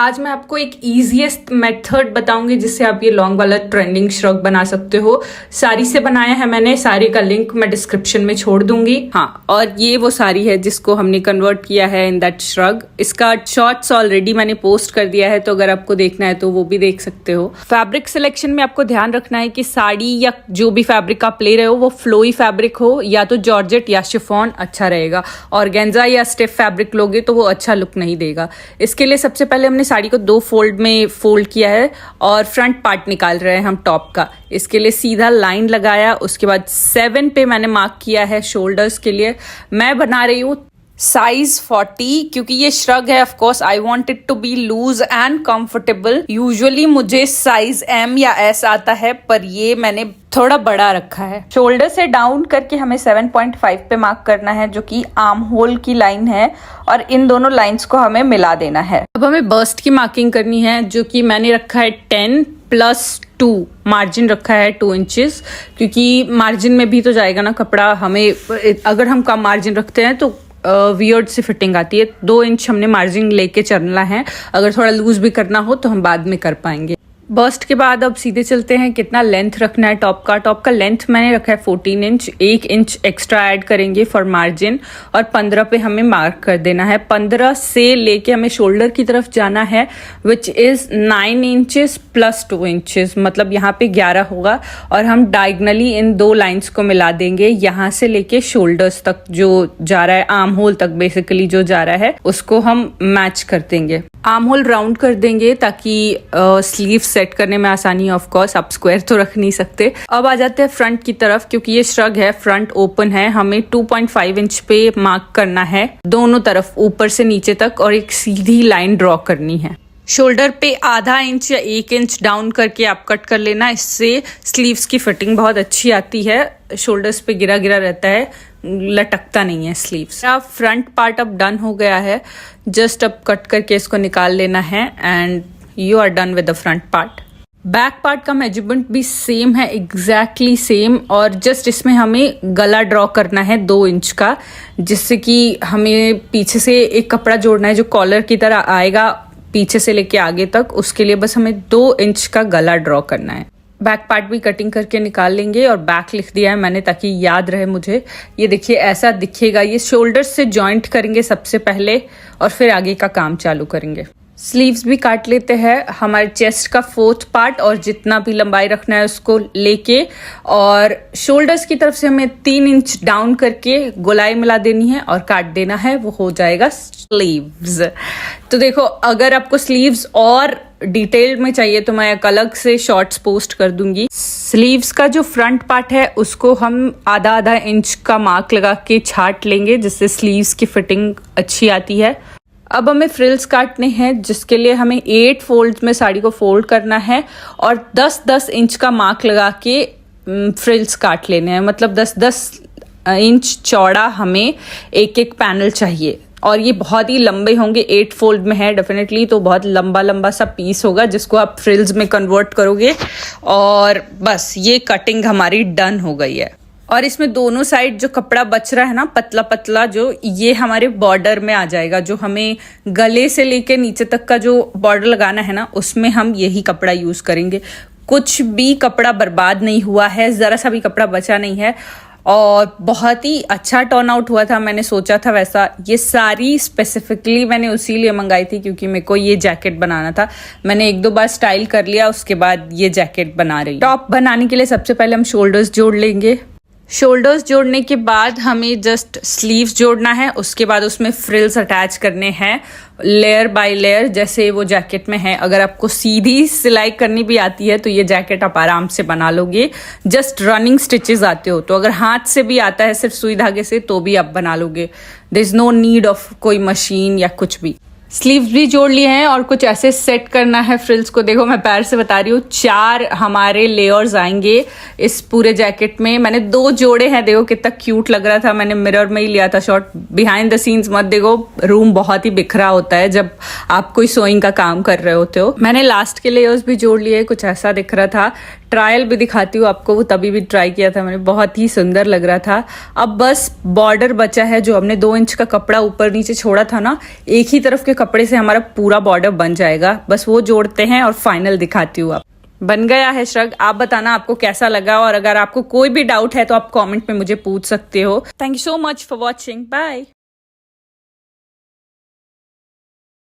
आज मैं आपको एक ईजीएस्ट मेथड बताऊंगी जिससे आप ये लॉन्ग वाला ट्रेंडिंग श्रग बना सकते हो। साड़ी से बनाया है मैंने, साड़ी का लिंक मैं डिस्क्रिप्शन में छोड़ दूंगी। हाँ, और ये वो साड़ी है जिसको हमने कन्वर्ट किया है इन दैट श्रग। इसका शॉर्ट्स ऑलरेडी मैंने पोस्ट कर दिया है, तो अगर आपको देखना है तो वो भी देख सकते हो। फैब्रिक सिलेक्शन में आपको ध्यान रखना है कि साड़ी या जो भी फैब्रिक आप ले रहे हो वो फ्लोई फैब्रिक हो, या तो जॉर्जेट या शिफॉन अच्छा रहेगा। ऑर्गेन्जा या स्टिफ फैब्रिक लोगे तो वो अच्छा लुक नहीं देगा। इसके लिए सबसे पहले हमने साड़ी को 2 फोल्ड में फोल्ड किया है और फ्रंट पार्ट निकाल रहे हैं हम टॉप का। इसके लिए सीधा लाइन लगाया, उसके बाद 7 पे मैंने मार्क किया है शोल्डर्स के लिए। मैं बना रही हूँ साइज 40 क्योंकि ये श्रग है। Of course I want it to be loose and comfortable. Usually मुझे साइज M या S आता है, पर ये मैंने थोड़ा बड़ा रखा है। शोल्डर से डाउन करके हमें 7.5 पे मार्क करना है, जो कि आर्म होल की लाइन है, और इन दोनों लाइंस को हमें मिला देना है। अब हमें बस्ट की मार्किंग करनी है, जो कि मैंने रखा है 10 + 2 मार्जिन रखा है 2 इंचेस, क्योंकि मार्जिन में भी तो जाएगा ना कपड़ा। हमें अगर हम कम मार्जिन रखते हैं तो वियर्ड से फिटिंग आती है। 2 इंच हमने मार्जिन लेके चलना है। अगर थोड़ा लूज भी करना हो तो हम बाद में कर पाएंगे। बस्ट के बाद अब सीधे चलते हैं कितना लेंथ रखना है टॉप का। टॉप का लेंथ मैंने रखा है 14 इंच। 1 इंच एक्स्ट्रा ऐड करेंगे फॉर मार्जिन, और 15 पे हमें मार्क कर देना है। 15 से लेके हमें शोल्डर की तरफ जाना है, विच इज 9 इंचेस + 2 इंचेस, मतलब यहाँ पे 11 होगा। और हम डायगनली इन 2 लाइंस को मिला देंगे, यहाँ से लेके शोल्डर्स तक जो जा रहा है, आर्म होल तक बेसिकली जो जा रहा है, उसको हम मैच कर देंगे। आर्म होल राउंड कर देंगे ताकि स्लीव सेट करने में आसानी है। ऑफ कोर्स आप स्क्वायर तो रख नहीं सकते। अब आ जाते हैं फ्रंट की तरफ। क्योंकि ये श्रग है, फ्रंट ओपन है, हमें 2.5 इंच पे मार्क करना है दोनों तरफ, ऊपर से नीचे तक, और एक सीधी लाइन ड्रॉ करनी है। शोल्डर पे ½ इंच या 1 इंच डाउन करके आप कट कर लेना। इससे स्लीव्स की फिटिंग बहुत अच्छी आती है। शोल्डर्स पे गिरा गिरा रहता है, लटकता नहीं है स्लीव्स। अब फ्रंट पार्ट अब डन हो गया है। जस्ट अब कट करके इसको निकाल लेना है and you are done with the front part. Back part का मेजरमेंट भी सेम है, एग्जैक्टली सेम, और जस्ट इसमें हमें गला ड्रॉ करना है 2 इंच का, जिससे कि हमें पीछे से एक कपड़ा जोड़ना है जो कॉलर की तरह आएगा पीछे से लेके आगे तक। उसके लिए बस हमें 2 इंच का गला ड्रॉ करना है। बैक पार्ट भी कटिंग करके निकाल लेंगे, और बैक लिख दिया है मैंने ताकि याद रहे मुझे। ये देखिए ऐसा दिखेगा। ये शोल्डर से जॉइंट करेंगे सबसे पहले, और फिर आगे का काम चालू करेंगे। स्लीव्स भी काट लेते हैं। हमारे चेस्ट का 4th पार्ट और जितना भी लंबाई रखना है उसको लेके, और शोल्डर्स की तरफ से हमें 3 इंच डाउन करके गोलाई मिला देनी है और काट देना है। वो हो जाएगा स्लीव्स। तो देखो, अगर आपको स्लीव्स और डिटेल में चाहिए तो मैं एक अलग से शॉर्ट्स पोस्ट कर दूंगी। स्लीव्स का जो फ्रंट पार्ट है उसको हम ½ इंच का मार्क लगा के छाट लेंगे, जिससे स्लीव्स की फिटिंग अच्छी आती है। अब हमें फ्रिल्स काटने हैं, जिसके लिए हमें 8 फोल्ड्स में साड़ी को फोल्ड करना है और 10-10 इंच का मार्क लगा के फ्रिल्स काट लेने हैं। मतलब 10-10 इंच चौड़ा हमें एक पैनल चाहिए, और ये बहुत ही लंबे होंगे। 8 फोल्ड में है डेफिनेटली, तो बहुत लंबा लंबा सा पीस होगा जिसको आप फ्रिल्स में कन्वर्ट करोगे। और बस ये कटिंग हमारी डन हो गई है। और इसमें दोनों साइड जो कपड़ा बच रहा है ना, पतला पतला, जो ये हमारे बॉर्डर में आ जाएगा। जो हमें गले से लेके नीचे तक का जो बॉर्डर लगाना है ना, उसमें हम यही कपड़ा यूज करेंगे। कुछ भी कपड़ा बर्बाद नहीं हुआ है, जरा सा भी कपड़ा बचा नहीं है, और बहुत ही अच्छा टर्न आउट हुआ था। मैंने सोचा था वैसा। ये सारी स्पेसिफिकली मैंने उसी लिए मंगाई थी क्योंकि मेरे को ये जैकेट बनाना था। मैंने 1-2 बार स्टाइल कर लिया, उसके बाद ये जैकेट बना रही। टॉप बनाने के लिए सबसे पहले हम शोल्डर्स जोड़ लेंगे। शोल्डर्स जोड़ने के बाद हमें जस्ट स्लीव्स जोड़ना है। उसके बाद उसमें फ्रिल्स अटैच करने हैं लेयर बाय लेयर, जैसे वो जैकेट में है। अगर आपको सीधी सिलाई करनी भी आती है तो ये जैकेट आप आराम से बना लोगे। जस्ट रनिंग स्टिचेस आते हो तो, अगर हाथ से भी आता है सिर्फ सुई धागे से, तो भी आप बना लोगे। There is no need of कोई मशीन या कुछ भी। स्लीव्स भी जोड़ लिए हैं और कुछ ऐसे सेट करना है फ्रिल्स को। देखो मैं पैर से बता रही हूँ, 4 हमारे लेयर्स आएंगे इस पूरे जैकेट में। मैंने 2 जोड़े हैं। देखो कितना क्यूट लग रहा था। मैंने मिरर में ही लिया था शॉट। बिहाइंड द सीन्स मत देखो, रूम बहुत ही बिखरा होता है जब आप कोई सोइंग का काम कर रहे होते हो। मैंने लास्ट के लेयर्स भी जोड़ लिए। कुछ ऐसा दिख रहा था। ट्रायल भी दिखाती हूँ आपको, वो तभी भी ट्राई किया था मैंने, बहुत ही सुंदर लग रहा था। अब बस बॉर्डर बचा है, जो हमने 2 इंच का कपड़ा ऊपर नीचे छोड़ा था ना, एक ही तरफ के कपड़े से हमारा पूरा बॉर्डर बन जाएगा। बस वो जोड़ते हैं और फाइनल दिखाती हूँ। आप बन गया है श्रग। आप बताना आपको कैसा लगा, और अगर आपको कोई भी डाउट है तो आप कमेंट में मुझे पूछ सकते हो। Thank you so much for watching, bye.